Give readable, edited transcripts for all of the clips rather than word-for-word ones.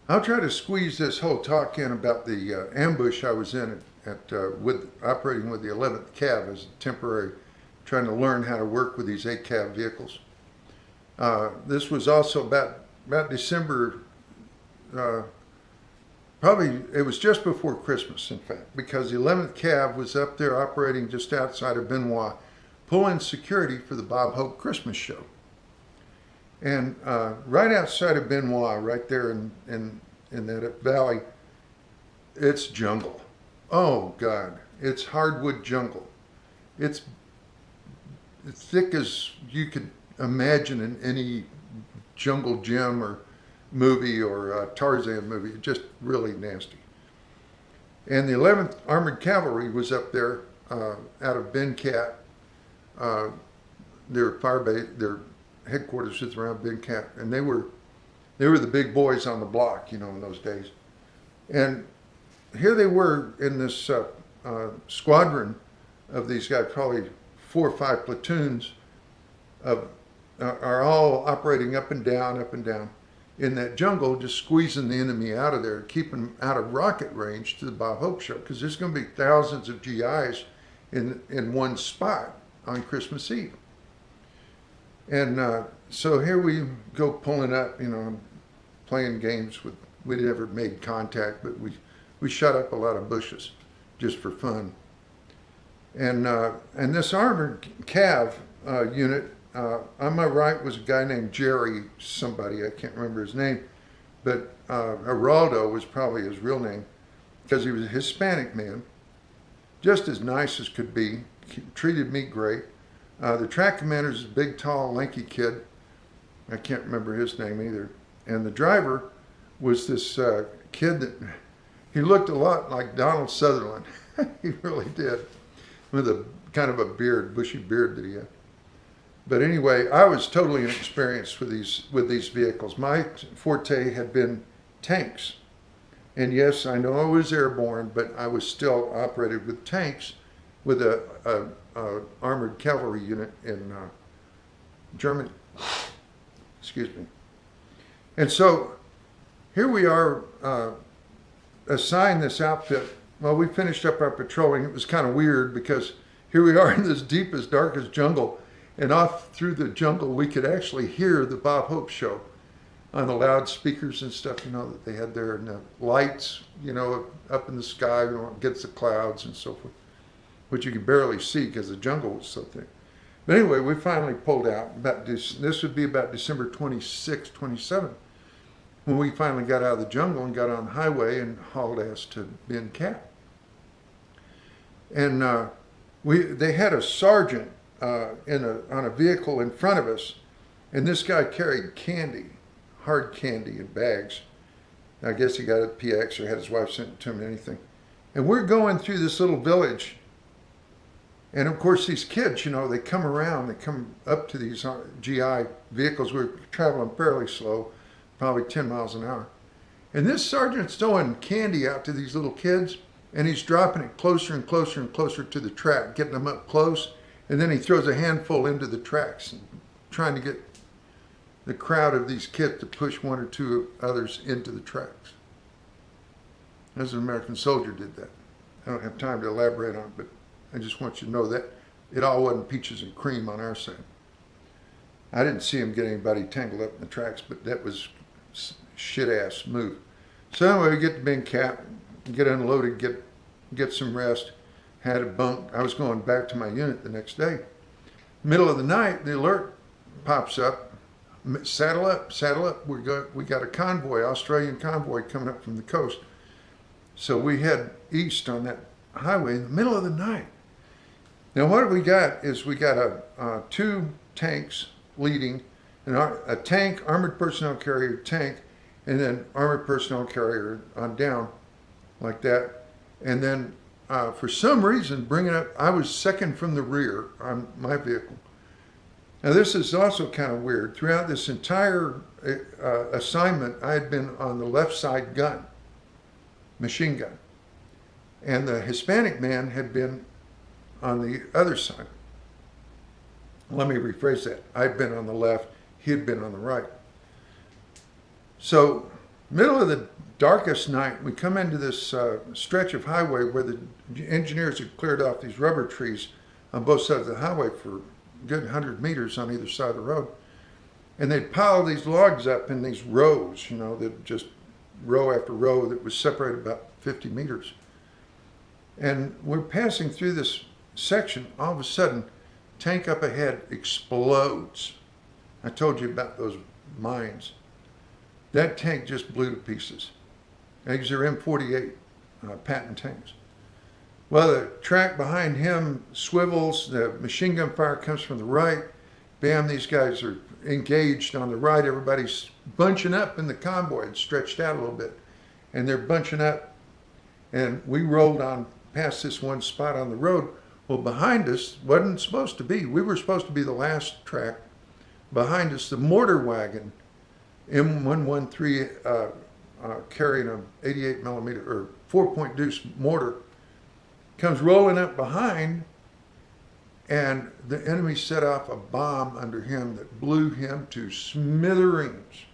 I'll try to squeeze this whole talk in about the ambush I was in with operating with the 11th Cav as a temporary, trying to learn how to work with these 8 Cav vehicles. This was also about December, uh, probably it was just before Christmas, in fact, because the 11th Cav was up there operating just outside of Benoit, pulling security for the Bob Hope Christmas show. And right outside of Benoit, right there in that valley, it's jungle. Oh God, it's hardwood jungle. It's as thick as you could imagine in any jungle gym or movie or Tarzan movie. Just really nasty. And the 11th Armored Cavalry was up there out of Bencat. Uh, their fire base, their headquarters is around Bencat, and they were the big boys on the block, in those days. And here they were in this squadron of these guys, probably 4 or 5 platoons of are all operating up and down in that jungle, just squeezing the enemy out of there, keeping them out of rocket range to the Bob Hope show, because there's going to be thousands of GIs in one spot on Christmas Eve. And so here we go pulling up, playing games with. We never made contact, but we shot up a lot of bushes just for fun. And this armored Cav unit on my right was a guy named Jerry somebody, I can't remember his name, but Geraldo was probably his real name, because he was a Hispanic man, just as nice as could be. He treated me great. The track commander is a big, tall, lanky kid. I can't remember his name either. And the driver was this kid that he looked a lot like Donald Sutherland. He really did, with a kind of a beard, bushy beard that he had. But anyway, I was totally inexperienced with these vehicles. My forte had been tanks, and yes, I know I was airborne, but I was still operated with tanks, with a armored cavalry unit in Germany. Excuse me. And so here we are, assigned this outfit. Well, we finished up our patrolling. It was kind of weird because here we are in this deepest, darkest jungle, and off through the jungle we could actually hear the Bob Hope show on the loudspeakers and stuff, that they had there, and the lights, up in the sky, against the clouds and so forth, which you could barely see because the jungle was so thick. But anyway, we finally pulled out. This would be about December 26th, 27th, when we finally got out of the jungle and got on the highway and hauled ass to Bencat. And they had a sergeant on a vehicle in front of us, and this guy carried candy, hard candy in bags. I guess he got it at PX or had his wife sent it to him, anything. And we're going through this little village. And of course, these kids, they come around, they come up to these GI vehicles. We're traveling fairly slow, probably 10 miles an hour. And this sergeant's throwing candy out to these little kids, and he's dropping it closer and closer and closer to the track, getting them up close. And then he throws a handful into the tracks, and trying to get the crowd of these kids to push 1 or 2 others into the tracks. As an American soldier did that. I don't have time to elaborate on it, but I just want you to know that it all wasn't peaches and cream on our side. I didn't see him get anybody tangled up in the tracks, but that was shit-ass move. So anyway, we get to Bencat, get unloaded, get some rest, had a bunk. I was going back to my unit the next day. Middle of the night, the alert pops up. Saddle up, saddle up. We got a convoy, Australian convoy coming up from the coast. So we head east on that highway in the middle of the night. Now what we got is we got 2 tanks leading, a tank, armored personnel carrier, tank, and then armored personnel carrier on down like that. And then for some reason, I was second from the rear on my vehicle. Now this is also kind of weird. Throughout this entire assignment, I had been on the left side gun, machine gun. And the Hispanic man had been on the other side. Let me rephrase that. I'd been on the left, he had been on the right. So middle of the darkest night, we come into this stretch of highway where the engineers had cleared off these rubber trees on both sides of the highway for a good 100 meters on either side of the road. And they'd pile these logs up in these rows, that just row after row that was separated about 50 meters. And we're passing through this section. All of a sudden, tank up ahead explodes. I told you about those mines. That tank just blew to pieces. These are M48 Patton tanks. Well, the track behind him swivels. The machine gun fire comes from the right. Bam, these guys are engaged on the right. Everybody's bunching up in the convoy. It's stretched out a little bit. And they're bunching up. And we rolled on past this one spot on the road. Well, behind us, wasn't supposed to be. We were supposed to be the last track. Behind us, the mortar wagon, M113, carrying an 88 millimeter or 4-point deuce mortar, comes rolling up behind, and the enemy set off a bomb under him that blew him to smithereens.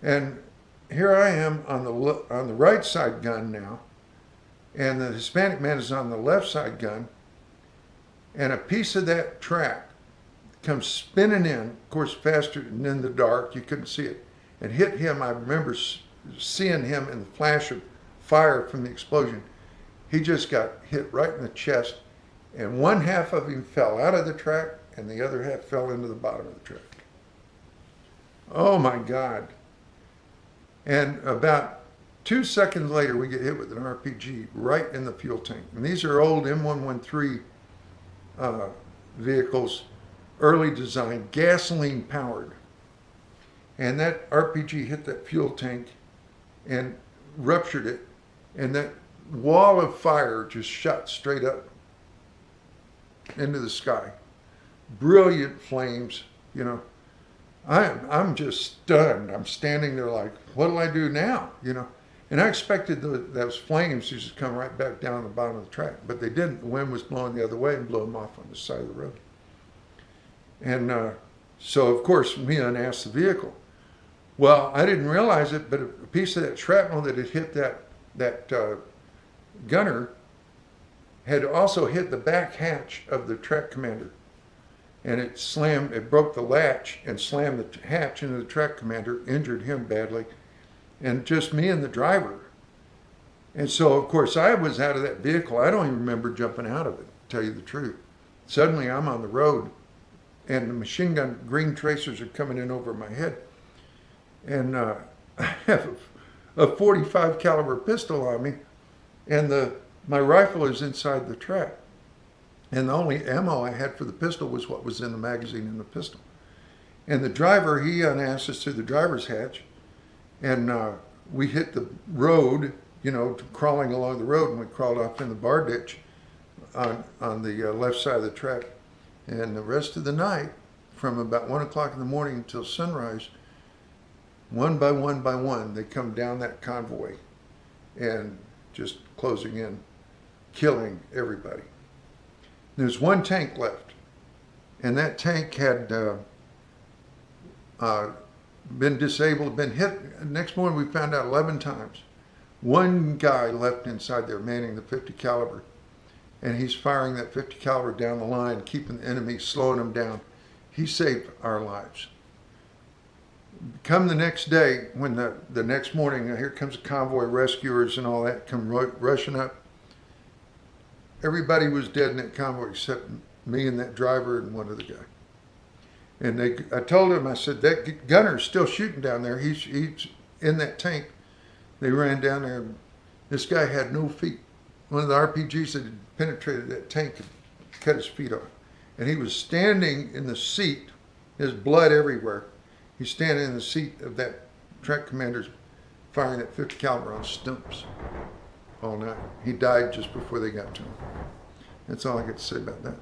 And here I am on the right side gun now, and the Hispanic man is on the left side gun, and a piece of that track comes spinning in, of course faster than in the dark, you couldn't see it, and hit him. I remember seeing him in the flash of fire from the explosion. He just got hit right in the chest, and one half of him fell out of the track, and the other half fell into the bottom of the track. Oh my God. And about 2 seconds later, we get hit with an RPG right in the fuel tank. And these are old M113 vehicles, early design, gasoline powered. And that RPG hit that fuel tank and ruptured it, and that wall of fire just shot straight up into the sky. Brilliant flames, I'm just stunned. I'm standing there like, what do I do now? And I expected those flames to just come right back down the bottom of the track, but they didn't. The wind was blowing the other way and blew them off on the side of the road. And so, of course, we unasked the vehicle. Well, I didn't realize it, but a piece of that shrapnel that had hit that gunner had also hit the back hatch of the track commander. And it broke the latch and slammed the hatch into the track commander, injured him badly, and just me and the driver. And so, of course, I was out of that vehicle. I don't even remember jumping out of it, to tell you the truth. Suddenly, I'm on the road, and the machine gun green tracers are coming in over my head. And I have a .45 caliber pistol on me, and my rifle is inside the track. And the only ammo I had for the pistol was what was in the magazine in the pistol. And the driver, he unasked us through the driver's hatch, and we hit the road, crawling along the road, and we crawled off in the bar ditch on the left side of the track. And the rest of the night, from about 1 o'clock in the morning until sunrise, one by one, they come down that convoy and just closing in, killing everybody. There's one tank left, and that tank had been disabled, been hit. Next morning we found out 11 times. One guy left inside there manning the 50 caliber, and he's firing that 50 caliber down the line, keeping the enemy, slowing them down. He saved our lives. Come the next day, when the next morning, here comes a convoy, rescuers and all that come rushing up. Everybody was dead in that convoy except me and that driver and one other guy. And I told him, I said, that gunner's still shooting down there. He's in that tank. They ran down there. This guy had no feet. One of the RPGs that had penetrated that tank had cut his feet off. And he was standing in the seat, his blood everywhere. He's standing in the seat of that track commander's firing that 50 caliber on stumps all night. He died just before they got to him. That's all I got to say about that.